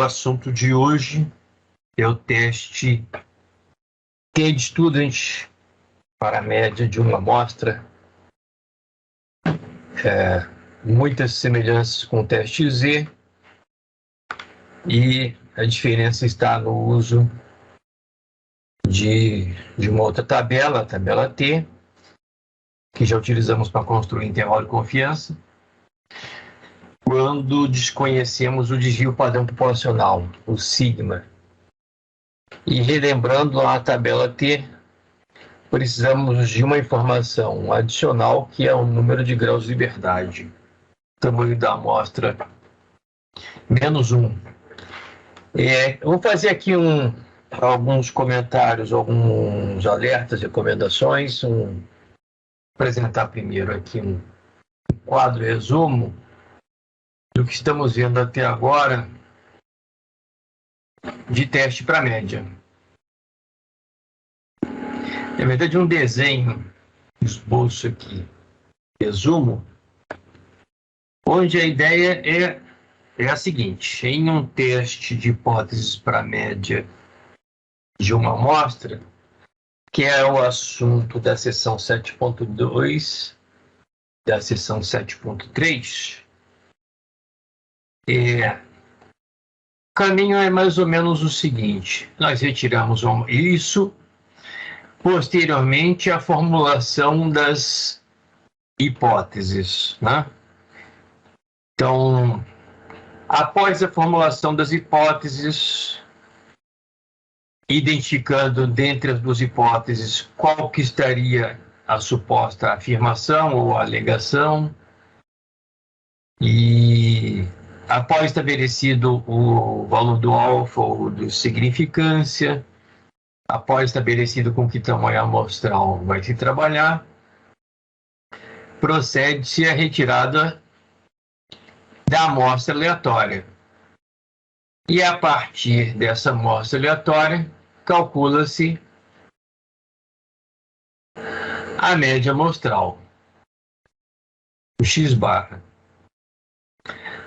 assunto de hoje é o teste TED Student para a média de uma amostra. Muitas semelhanças com o teste Z, e a diferença está no uso de uma outra tabela, a tabela T, que já utilizamos para construir intervalo de confiança, quando desconhecemos o desvio padrão populacional, o sigma. E relembrando a tabela T, precisamos de uma informação adicional, que é o número de graus de liberdade. Tamanho da amostra, -1. Vou fazer aqui alguns comentários, alguns alertas, recomendações. Apresentar primeiro aqui um quadro resumo do que estamos vendo até agora de teste para média. Na verdade, um desenho, esboço aqui, resumo, onde a ideia é a seguinte: em um teste de hipóteses para média de uma amostra, que é o assunto da seção 7.2, da seção 7.3, o caminho é mais ou menos o seguinte: nós retiramos isso, posteriormente a formulação das hipóteses, né? Então, após a formulação das hipóteses, identificando dentre as duas hipóteses qual que estaria a suposta afirmação ou alegação, e após estabelecido o valor do alfa ou de significância, após estabelecido com que tamanho amostral vai se trabalhar, procede-se a retirada da amostra aleatória. E a partir dessa amostra aleatória, calcula-se a média amostral, o x-bar.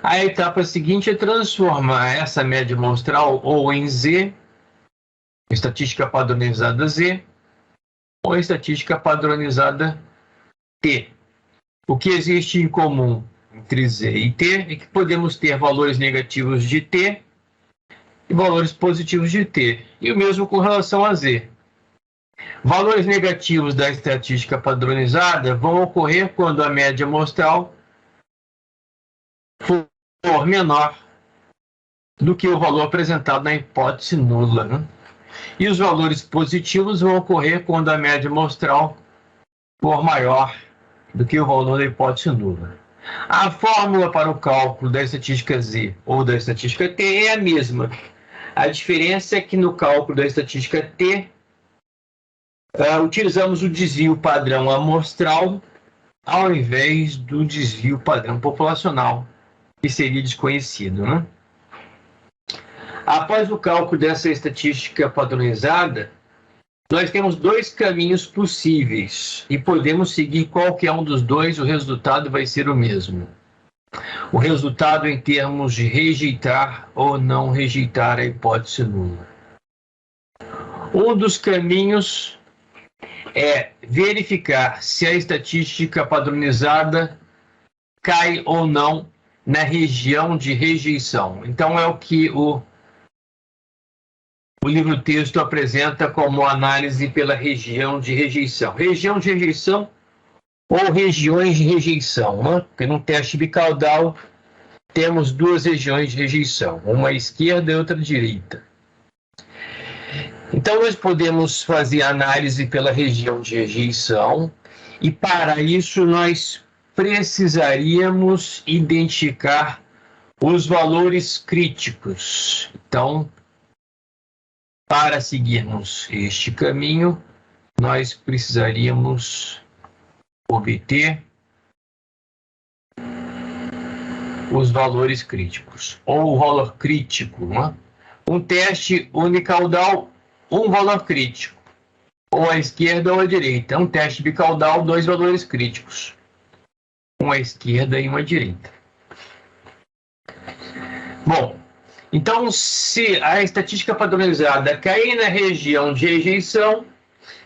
A etapa seguinte é transformar essa média amostral ou em Z, estatística padronizada Z, ou estatística padronizada T. O que existe em comum entre Z e T é que podemos ter valores negativos de T e valores positivos de T, e o mesmo com relação a Z. Valores negativos da estatística padronizada vão ocorrer quando a média amostral for menor do que o valor apresentado na hipótese nula, né? E os valores positivos vão ocorrer quando a média amostral for maior do que o valor da hipótese nula. A fórmula para o cálculo da estatística Z ou da estatística T é a mesma. A diferença é que no cálculo da estatística T, utilizamos o desvio padrão amostral ao invés do desvio padrão populacional, que seria desconhecido, né? Após o cálculo dessa estatística padronizada, nós temos dois caminhos possíveis e podemos seguir qualquer um dos dois, o resultado vai ser o mesmo. O resultado em termos de rejeitar ou não rejeitar a hipótese nula. Um dos caminhos é verificar se a estatística padronizada cai ou não na região de rejeição. Então, é o que o livro-texto apresenta como análise pela região de rejeição. Região de rejeição ou regiões de rejeição, né? Porque no teste bicaudal temos duas regiões de rejeição, uma à esquerda e outra à direita. Então, nós podemos fazer análise pela região de rejeição, e para isso nós precisaríamos identificar os valores críticos. Então, para seguirmos este caminho, nós precisaríamos obter os valores críticos, ou o valor crítico, né? Um teste unicaudal, um valor crítico, ou à esquerda ou à direita. Um teste bicaudal, dois valores críticos, uma à esquerda e uma à direita. Bom, Então, se a estatística padronizada cair na região de rejeição,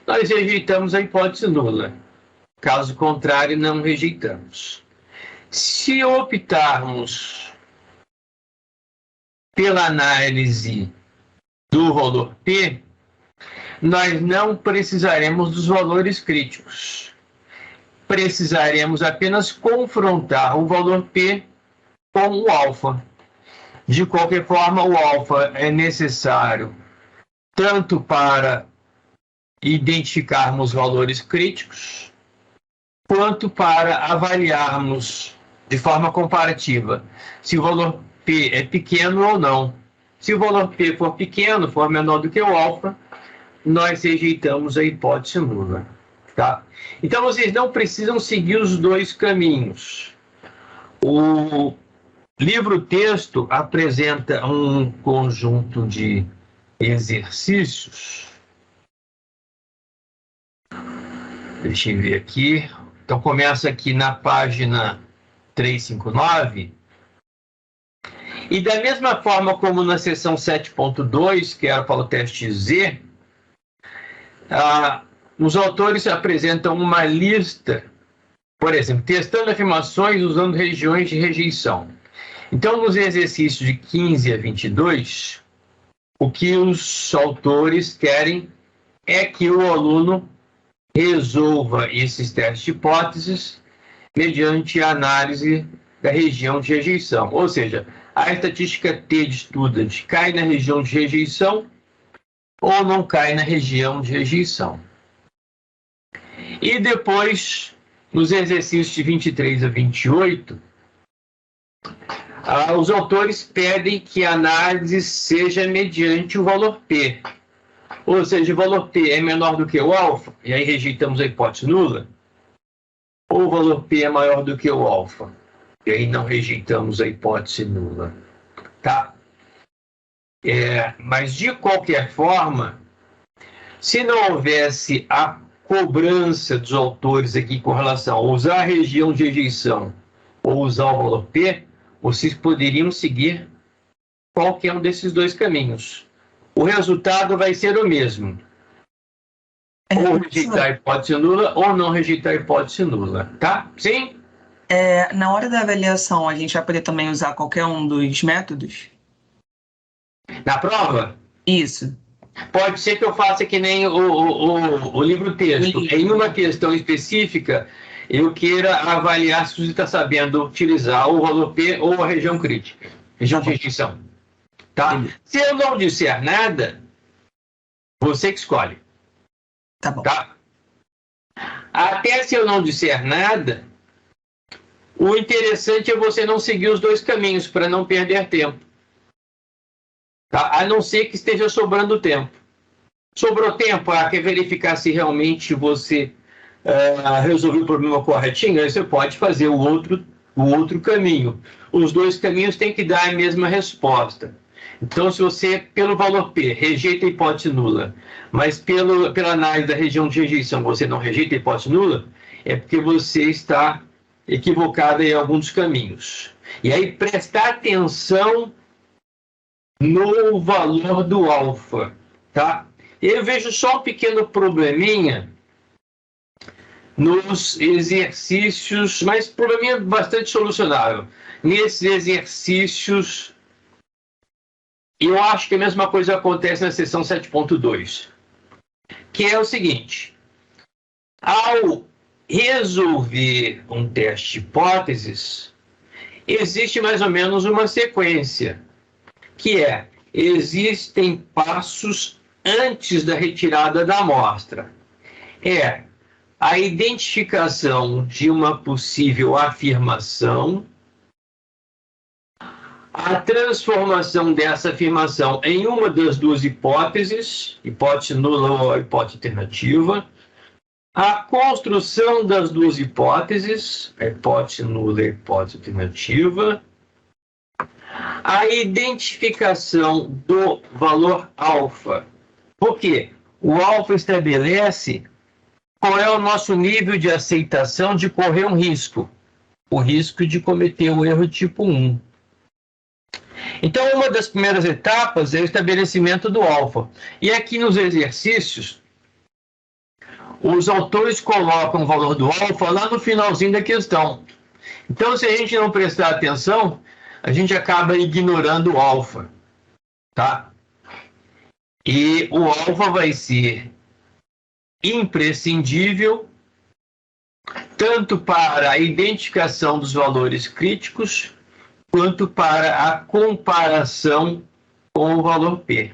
nós rejeitamos a hipótese nula. Caso contrário, não rejeitamos. Se optarmos pela análise do valor P, nós não precisaremos dos valores críticos. Precisaremos apenas confrontar o valor P com o alfa. De qualquer forma, o alfa é necessário tanto para identificarmos valores críticos, quanto para avaliarmos de forma comparativa se o valor P é pequeno ou não. Se o valor P for pequeno, for menor do que o alfa, nós rejeitamos a hipótese nula. Tá? Então, vocês não precisam seguir os dois caminhos. O livro-texto apresenta um conjunto de exercícios. Deixa eu ver aqui. Então, começa aqui na página 359. E da mesma forma como na seção 7.2, que era para o teste Z, os autores apresentam uma lista, por exemplo, testando afirmações usando regiões de rejeição. Então, nos exercícios de 15 a 22, o que os autores querem é que o aluno resolva esses testes de hipóteses mediante a análise da região de rejeição. Ou seja, a estatística T de student cai na região de rejeição ou não cai na região de rejeição. E depois, nos exercícios de 23 a 28, os autores pedem que a análise seja mediante o valor P. Ou seja, o valor P é menor do que o alfa, e aí rejeitamos a hipótese nula. Ou o valor P é maior do que o alfa, e aí não rejeitamos a hipótese nula. Tá? Mas, de qualquer forma, se não houvesse a cobrança dos autores aqui com relação a usar a região de rejeição ou usar o valor P, vocês poderiam seguir qualquer um desses dois caminhos. O resultado vai ser o mesmo. Ou rejeitar a hipótese nula ou não rejeitar a hipótese nula. Tá? Sim? Na hora da avaliação, a gente vai poder também usar qualquer um dos métodos? Na prova? Isso. Pode ser que eu faça que nem o livro-texto. Em uma questão específica, eu queira avaliar se você está sabendo utilizar o valor P ou a região crítica, região de rejeição. Tá? Se eu não disser nada, você que escolhe. Tá bom. Tá? Até se eu não disser nada, o interessante é você não seguir os dois caminhos para não perder tempo. Tá? A não ser que esteja sobrando tempo. Sobrou tempo, quer verificar se realmente você resolveu o problema corretinho, aí você pode fazer o outro caminho. Os dois caminhos têm que dar a mesma resposta. Então, se você, pelo valor P, rejeita a hipótese nula, mas pela análise da região de rejeição você não rejeita a hipótese nula, é porque você está equivocado em algum dos caminhos. E aí, prestar atenção no valor do alfa, tá? Eu vejo só um pequeno probleminha nos exercícios, mas probleminha bastante solucionável. Nesses exercícios, eu acho que a mesma coisa acontece na seção 7.2, que é o seguinte: ao resolver um teste de hipóteses, existe mais ou menos uma sequência, que existem passos antes da retirada da amostra. A identificação de uma possível afirmação, a transformação dessa afirmação em uma das duas hipóteses, hipótese nula ou hipótese alternativa, a construção das duas hipóteses, a hipótese nula e a hipótese alternativa, a identificação do valor alfa. Por quê? O alfa estabelece qual é o nosso nível de aceitação de correr um risco, o risco de cometer o erro tipo 1. Então, uma das primeiras etapas é o estabelecimento do alfa. E aqui nos exercícios, os autores colocam o valor do alfa lá no finalzinho da questão. Então, se a gente não prestar atenção, a gente acaba ignorando o alfa, tá? E o alfa vai ser imprescindível tanto para a identificação dos valores críticos quanto para a comparação com o valor P.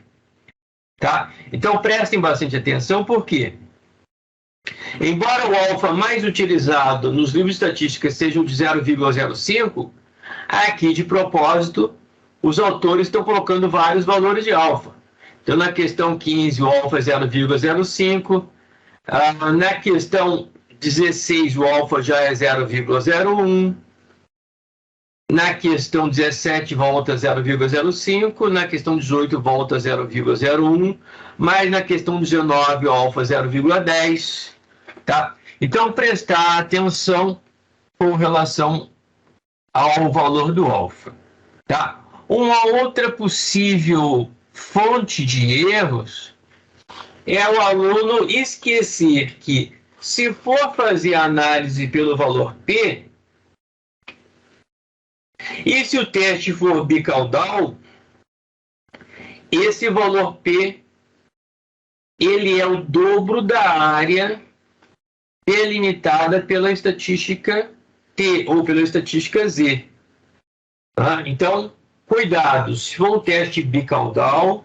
Tá? Então, prestem bastante atenção, porque embora o alfa mais utilizado nos livros de estatística seja o de 0,05, aqui, de propósito, os autores estão colocando vários valores de alfa. Então, na questão 15, o alfa é 0,05. Na questão 16, o alfa já é 0,01. Na questão 17, volta 0,05. Na questão 18, volta 0,01. Mas na questão 19, o alfa é 0,10. Tá? Então, prestar atenção com relação ao valor do alfa. Tá? Uma outra possível fonte de erros é o aluno esquecer que, se for fazer análise pelo valor P, e se o teste for bicaudal, esse valor P ele é o dobro da área delimitada pela estatística T ou pela estatística Z. Tá? Então, cuidado, se for um teste bicaudal,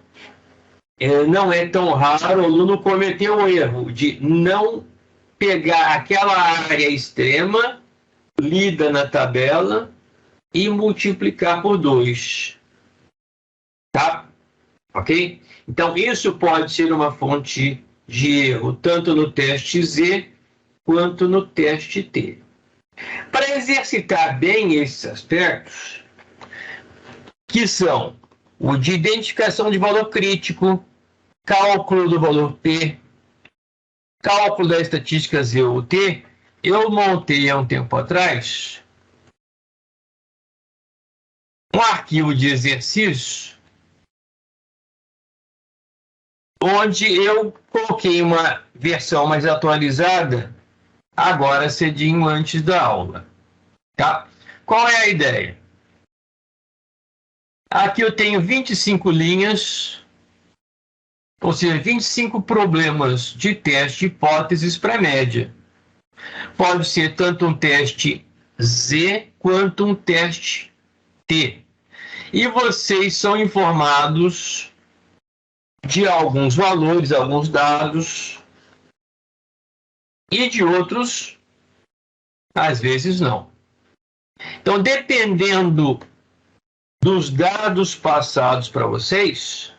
não é tão raro o aluno cometer o erro de não pegar aquela área extrema, lida na tabela, e multiplicar por 2. Tá? Ok? Então, isso pode ser uma fonte de erro, tanto no teste Z quanto no teste T. Para exercitar bem esses aspectos, que são o de identificação de valor crítico, cálculo do valor P, cálculo da estatística Z ou T, eu montei há um tempo atrás um arquivo de exercícios onde eu coloquei uma versão mais atualizada agora cedinho antes da aula. Tá? Qual é a ideia? Aqui eu tenho 25 linhas, ou seja, 25 problemas de teste de hipóteses para média. Pode ser tanto um teste Z quanto um teste T. E vocês são informados de alguns valores, alguns dados, e de outros, às vezes, não. Então, dependendo dos dados passados para vocês,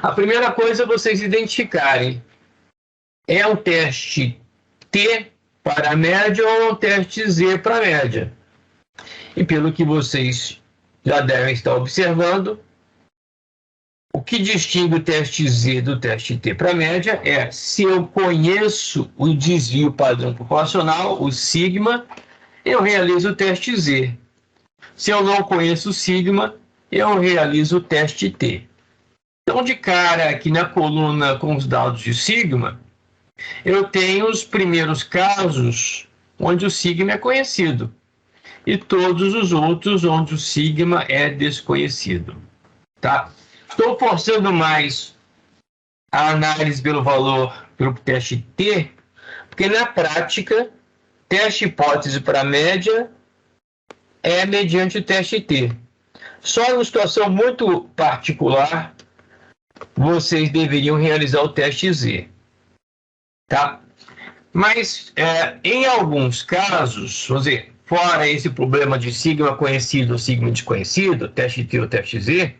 a primeira coisa é vocês identificarem: é um teste T para a média ou é um teste Z para a média? E pelo que vocês já devem estar observando, o que distingue o teste Z do teste T para a média é se eu conheço o desvio padrão proporcional, o sigma, eu realizo o teste Z. Se eu não conheço o sigma, eu realizo o teste T. Então, de cara, aqui na coluna com os dados de sigma, eu tenho os primeiros casos onde o sigma é conhecido e todos os outros onde o sigma é desconhecido. Tá? Estou forçando mais a análise pelo valor, pelo teste T, porque na prática, teste hipótese para média é mediante o teste T. Só numa situação muito particular, vocês deveriam realizar o teste Z. Tá? Mas, em alguns casos, vamos dizer, fora esse problema de sigma conhecido ou sigma desconhecido, teste T ou teste Z,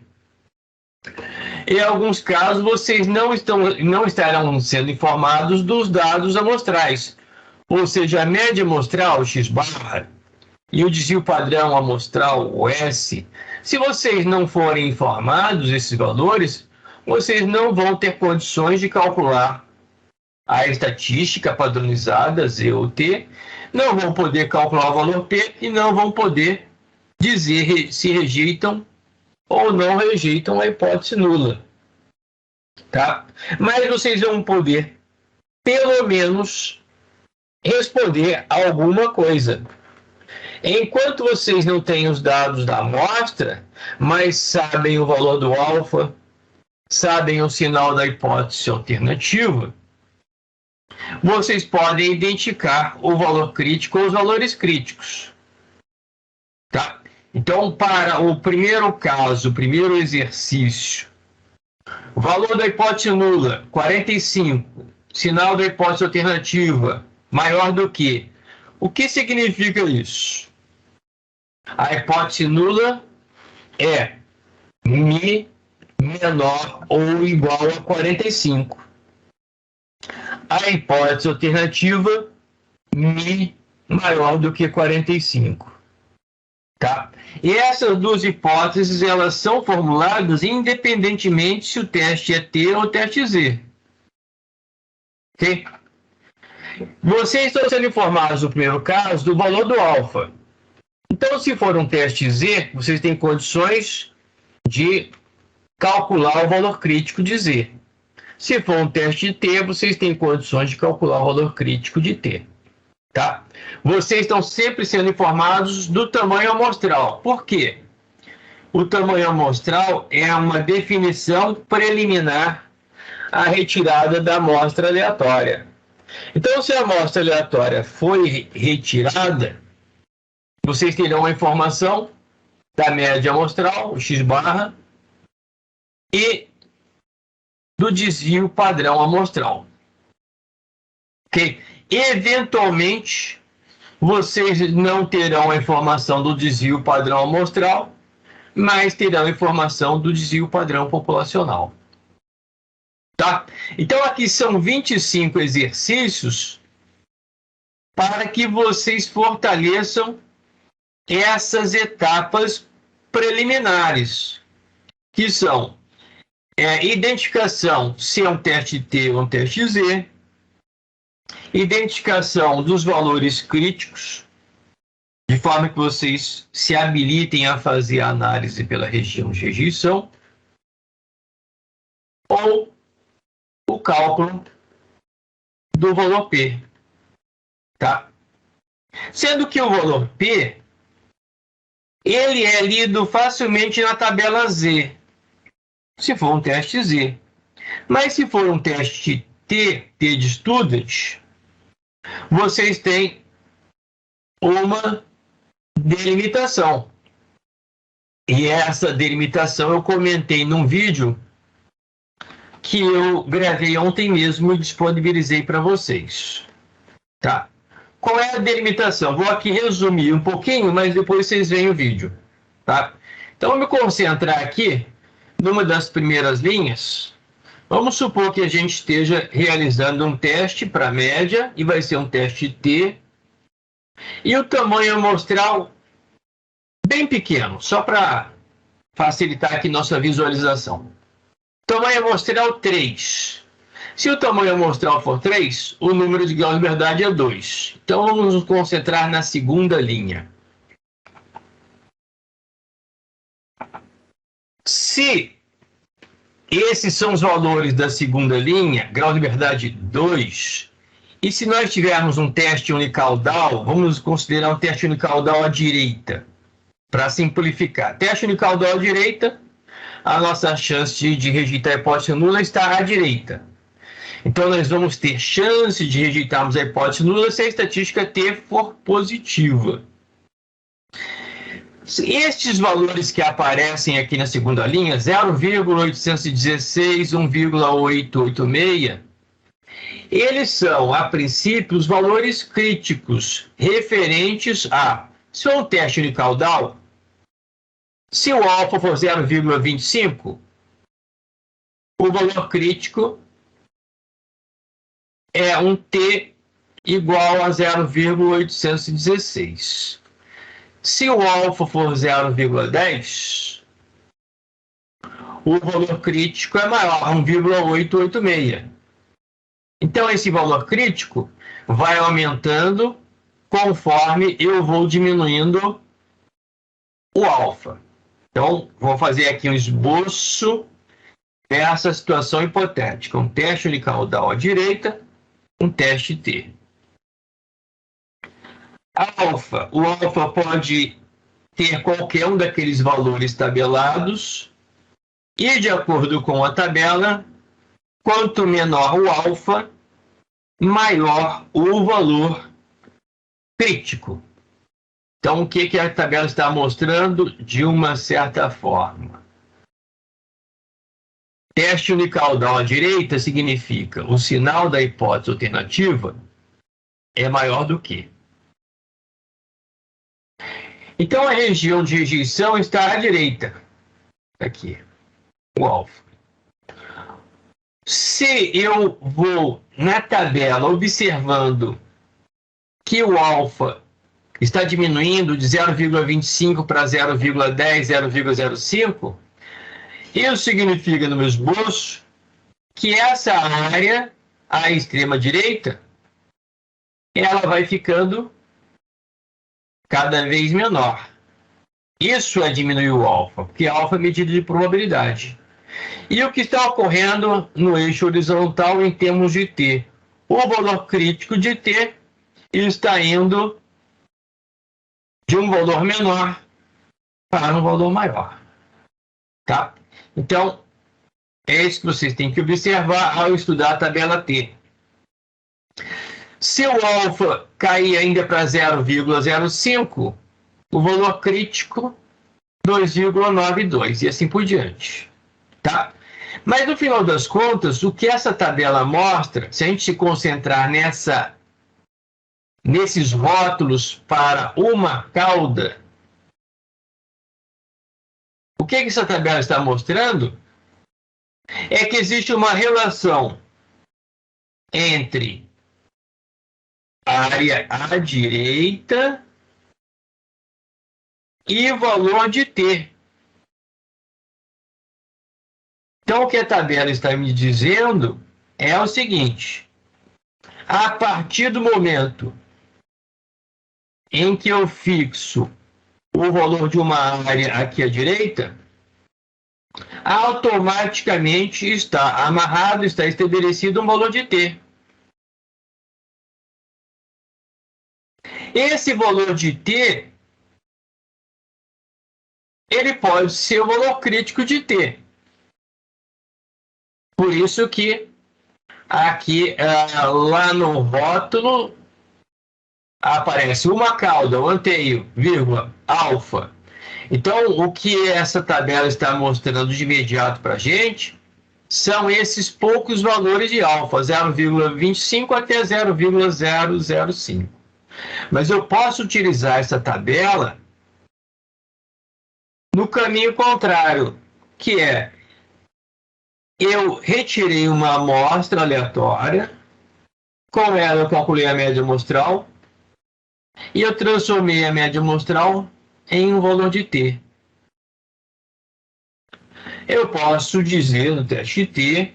em alguns casos vocês não estarão sendo informados dos dados amostrais. Ou seja, a média amostral, x-bar, e o desvio padrão amostral, o S. Se vocês não forem informados desses valores, vocês não vão ter condições de calcular a estatística padronizada, Z ou T, não vão poder calcular o valor P e não vão poder dizer se rejeitam ou não rejeitam a hipótese nula. Tá? Mas vocês vão poder, pelo menos, responder alguma coisa. Enquanto vocês não têm os dados da amostra, mas sabem o valor do alfa, sabem o sinal da hipótese alternativa, vocês podem identificar o valor crítico ou os valores críticos. Tá? Então, para o primeiro caso, o primeiro exercício, o valor da hipótese nula, 45, sinal da hipótese alternativa, maior do que. O que significa isso? A hipótese nula é μ menor ou igual a 45. A hipótese alternativa, μ maior do que 45. Tá? E essas duas hipóteses, elas são formuladas independentemente se o teste é T ou teste Z. Ok? Vocês estão sendo informados no primeiro caso do valor do alfa. Então, se for um teste Z, vocês têm condições de calcular o valor crítico de Z. Se for um teste de T, vocês têm condições de calcular o valor crítico de T. Tá? Vocês estão sempre sendo informados do tamanho amostral. Por quê? O tamanho amostral é uma definição preliminar à retirada da amostra aleatória. Então, se a amostra aleatória foi retirada, vocês terão a informação da média amostral, o x-barra, e do desvio padrão amostral. Ok? Eventualmente, vocês não terão a informação do desvio padrão amostral, mas terão a informação do desvio padrão populacional. Tá? Então, aqui são 25 exercícios para que vocês fortaleçam essas etapas preliminares, que são identificação se é um teste T ou um teste Z, identificação dos valores críticos, de forma que vocês se habilitem a fazer a análise pela região de rejeição, ou o cálculo do valor P. Tá? Sendo que o valor P, ele é lido facilmente na tabela Z, se for um teste Z. Mas se for um teste T de student, vocês têm uma delimitação. E essa delimitação eu comentei num vídeo que eu gravei ontem mesmo e disponibilizei para vocês. Tá? Qual é a delimitação? Vou aqui resumir um pouquinho, mas depois vocês veem o vídeo. Tá? Então, vou me concentrar aqui numa das primeiras linhas. Vamos supor que a gente esteja realizando um teste para média, e vai ser um teste T, e o tamanho amostral bem pequeno, só para facilitar aqui nossa visualização. Tamanho amostral 3. Se o tamanho amostral for 3, o número de graus de liberdade é 2. Então, vamos nos concentrar na segunda linha. Se esses são os valores da segunda linha, grau de liberdade 2, e se nós tivermos um teste unicaudal, vamos considerar um teste unicaudal à direita, para simplificar. Teste unicaudal à direita, a nossa chance de rejeitar a hipótese nula está à direita. Então, nós vamos ter chance de rejeitarmos a hipótese nula se a estatística T for positiva. Estes valores que aparecem aqui na segunda linha, 0,816, 1,886, eles são, a princípio, os valores críticos referentes a, se for um teste unicaudal, se o alfa for 0,25, o valor crítico é um T igual a 0,816. Se o alfa for 0,10, o valor crítico é maior, 1,886. Então, esse valor crítico vai aumentando conforme eu vou diminuindo o alfa. Então, vou fazer aqui um esboço dessa situação hipotética. Um teste unicaudal à direita, um teste T. O alfa pode ter qualquer um daqueles valores tabelados e, de acordo com a tabela, quanto menor o alfa, maior o valor crítico. Então, o que a tabela está mostrando de uma certa forma? Teste unicaudal à direita significa o sinal da hipótese alternativa é maior do que. Então, a região de rejeição está à direita. Aqui, o alfa. Se eu vou na tabela observando que o alfa está diminuindo de 0,25 para 0,10, 0,05, isso significa, no meu esboço, que essa área, à extrema-direita, ela vai ficando cada vez menor. Isso é diminuir o alfa, porque alfa é medida de probabilidade. E o que está ocorrendo no eixo horizontal em termos de T? O valor crítico de T está indo de um valor menor para um valor maior. Tá? Então, é isso que vocês têm que observar ao estudar a tabela T. Se o alfa cair ainda para 0,05, o valor crítico 2,92 e assim por diante. Tá? Mas no final das contas, o que essa tabela mostra, se a gente se concentrar nesses rótulos para uma cauda, o que essa tabela está mostrando é que existe uma relação entre a área à direita e o valor de T. Então, o que a tabela está me dizendo é o seguinte: a partir do momento em que eu fixo o valor de uma área aqui à direita, automaticamente está amarrado, está estabelecido um valor de T. Esse valor de T, ele pode ser o valor crítico de T. Por isso que aqui, lá no rótulo, aparece uma cauda, um anteio, vírgula, alfa. Então, o que essa tabela está mostrando de imediato para a gente são esses poucos valores de alfa, 0,25 até 0,005. Mas eu posso utilizar essa tabela no caminho contrário, que é: eu retirei uma amostra aleatória, com ela eu calculei a média amostral, e eu transformei a média amostral em um valor de T. Eu posso dizer no teste T,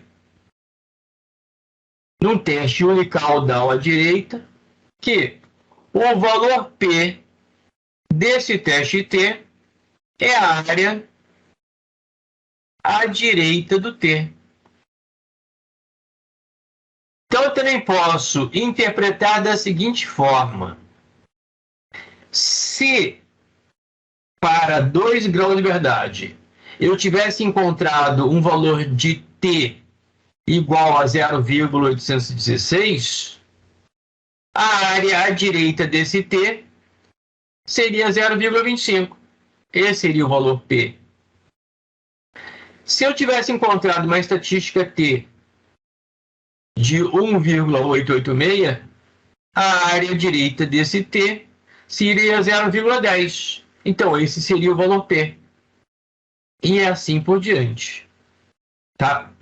num teste unicaudal à direita, que o valor P desse teste T é a área à direita do T. Então, eu também posso interpretar da seguinte forma: se para 2 graus de verdade eu tivesse encontrado um valor de T igual a 0,816, a área à direita desse T seria 0,25. Esse seria o valor P. Se eu tivesse encontrado uma estatística T de 1,886, a área à direita desse T seria 0,10. Então, esse seria o valor P. E assim por diante. Tá?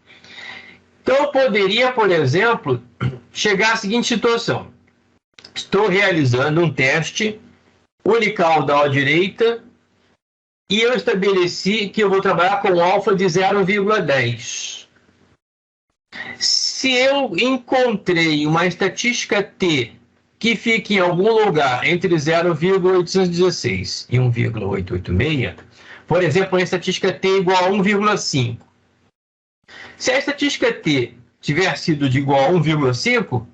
Então, eu poderia, por exemplo, chegar à seguinte situação. Estou realizando um teste unicaudal à direita e eu estabeleci que eu vou trabalhar com alfa de 0,10. Se eu encontrei uma estatística T que fique em algum lugar entre 0,816 e 1,886, por exemplo, a estatística t igual a 1,5. Se a estatística t tiver sido de igual a 1,5,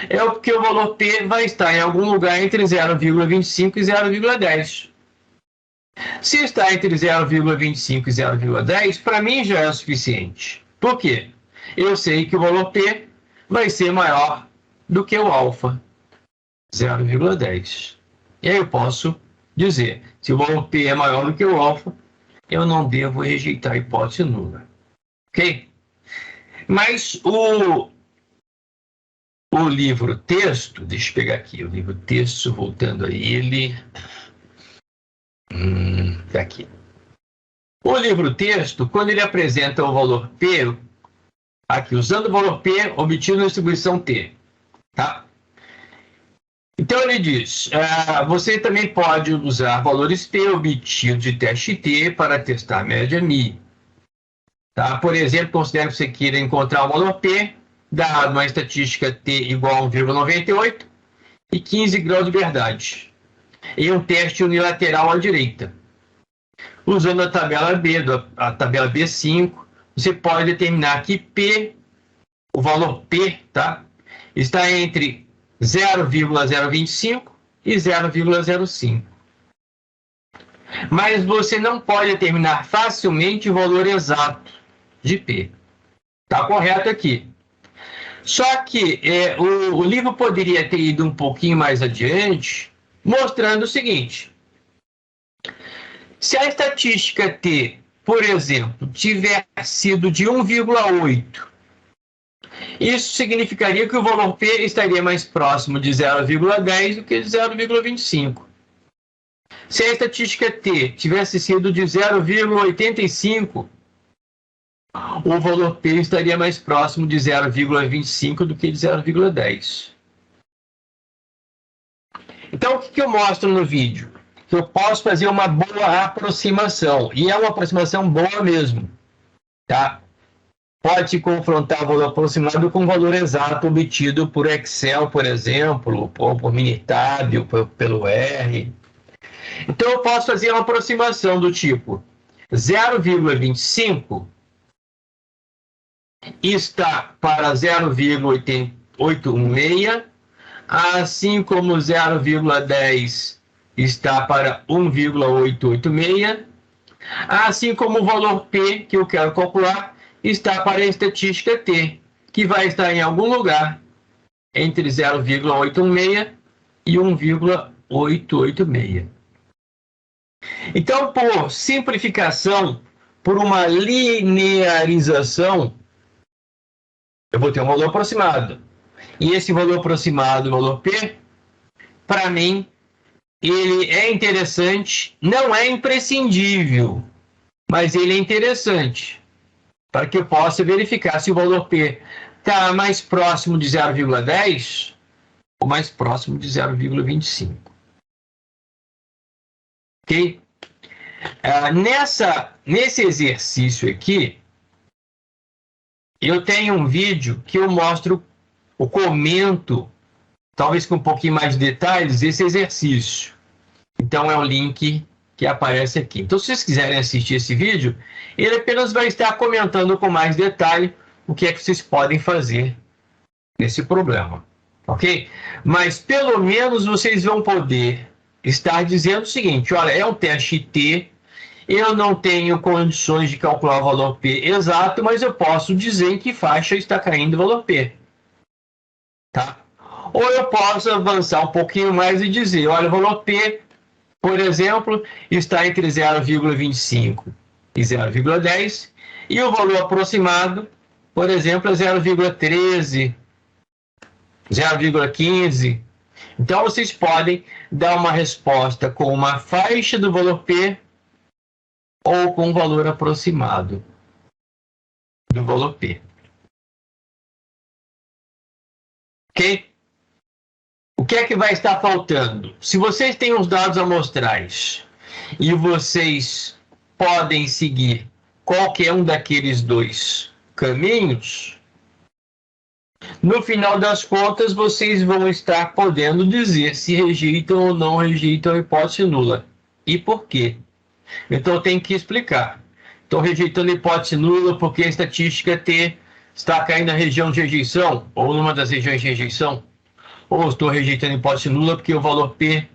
é porque o valor p vai estar em algum lugar entre 0,25 e 0,10. Se está entre 0,25 e 0,10, para mim já é o suficiente. Por quê? Eu sei que o valor p vai ser maior do que o alfa, 0,10. E aí eu posso dizer, se o valor p é maior do que o alfa, eu não devo rejeitar a hipótese nula. Ok? Mas o livro texto, deixa eu pegar aqui, o livro texto, voltando a ele. Tá aqui. O livro texto, quando ele apresenta o valor P, aqui, usando o valor P obtido na distribuição T. Tá? Então ele diz, você também pode usar valores P obtidos de teste T para testar a média Mi. Tá? Por exemplo, considere que você queira encontrar o valor P, dado uma estatística T igual a 1,98 e 15 graus de verdade, em um teste unilateral à direita. Usando a tabela B, a tabela B5, você pode determinar que P, o valor P, tá, está entre 0,025 e 0,05. Mas você não pode determinar facilmente o valor exato de P. Está correto aqui. Só que o livro poderia ter ido um pouquinho mais adiante, mostrando o seguinte. Se a estatística T, por exemplo, tiver sido de 1,8, isso significaria que o valor P estaria mais próximo de 0,10 do que de 0,25. Se a estatística T tivesse sido de 0,85, o valor P estaria mais próximo de 0,25 do que de 0,10. Então, o que eu mostro no vídeo? Que eu posso fazer uma boa aproximação, e é uma aproximação boa mesmo. Tá? Pode confrontar o valor aproximado com o valor exato obtido por Excel, por exemplo, ou por Minitab, ou pelo R. Então, eu posso fazer uma aproximação do tipo 0,25 está para 0,816, assim como 0,10 está para 1,886, assim como o valor P, que eu quero calcular, está para a estatística T, que vai estar em algum lugar entre 0,816 e 1,886. Então, por simplificação, por uma linearização, eu vou ter um valor aproximado. E esse valor aproximado, o valor P, para mim, ele é interessante, não é imprescindível, mas ele é interessante, para que eu possa verificar se o valor P está mais próximo de 0,10 ou mais próximo de 0,25. Ok? Nesse exercício aqui, eu tenho um vídeo que eu mostro, eu comento, talvez com um pouquinho mais de detalhes, esse exercício. Então, é o link que aparece aqui. Então, se vocês quiserem assistir esse vídeo, ele apenas vai estar comentando com mais detalhe o que é que vocês podem fazer nesse problema. Ok? Mas, pelo menos, vocês vão poder estar dizendo o seguinte, olha, é um teste T, eu não tenho condições de calcular o valor P exato, mas eu posso dizer em que faixa está caindo o valor P. Tá? Ou eu posso avançar um pouquinho mais e dizer, olha, o valor P, por exemplo, está entre 0,25 e 0,10, e o valor aproximado, por exemplo, é 0,13, 0,15. Então, vocês podem dar uma resposta com uma faixa do valor P ou com um valor aproximado do valor P. Ok? O que é que vai estar faltando? Se vocês têm os dados amostrais e vocês podem seguir qualquer um daqueles dois caminhos, no final das contas, vocês vão estar podendo dizer se rejeitam ou não rejeitam a hipótese nula. E por quê? Então eu tenho que explicar. Estou rejeitando a hipótese nula porque a estatística T está caindo na região de rejeição, ou numa das regiões de rejeição. Ou estou rejeitando a hipótese nula porque o valor P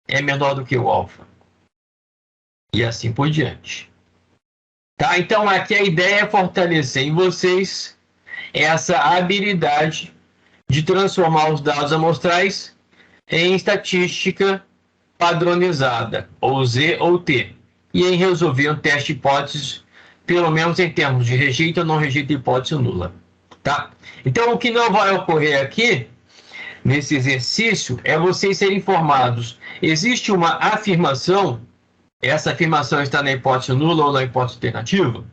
é menor do que o alfa. E assim por diante. Tá? Então aqui a ideia é fortalecer em vocês essa habilidade de transformar os dados amostrais em estatística padronizada, ou Z ou T, e em resolver um teste de hipóteses, pelo menos em termos de rejeito ou não rejeito hipótese nula. Tá? Então o que não vai ocorrer aqui, nesse exercício, é vocês serem informados. Existe uma afirmação, essa afirmação está na hipótese nula ou na hipótese alternativa?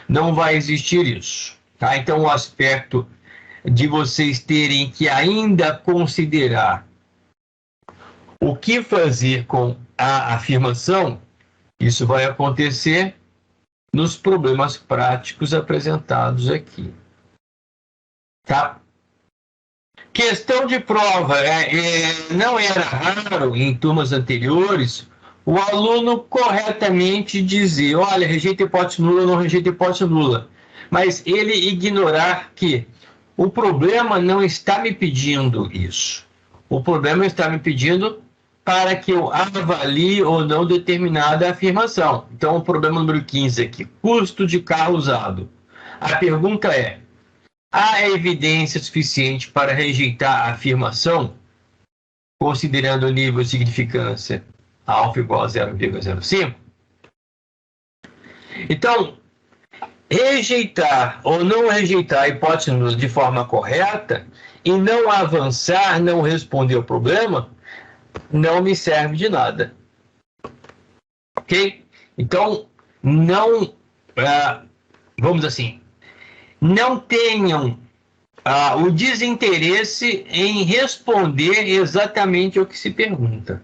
Não vai existir isso. Tá? Então o aspecto de vocês terem que ainda considerar o que fazer com a afirmação, isso vai acontecer nos problemas práticos apresentados aqui. Tá? Questão de prova. Não era raro, em turmas anteriores, o aluno corretamente dizer, olha, rejeita hipótese nula ou não rejeita hipótese nula. Mas ele ignorar que o problema não está me pedindo isso. O problema está me pedindo para que eu avalie ou não determinada afirmação. Então, o problema número 15 aqui, custo de carro usado. A pergunta é, há evidência suficiente para rejeitar a afirmação, considerando o nível de significância alfa igual a 0,05? Então, rejeitar ou não rejeitar a hipótese de forma correta e não avançar, não responder ao problema, não me serve de nada. Ok? Então, não, vamos assim, não tenham o desinteresse em responder exatamente o que se pergunta.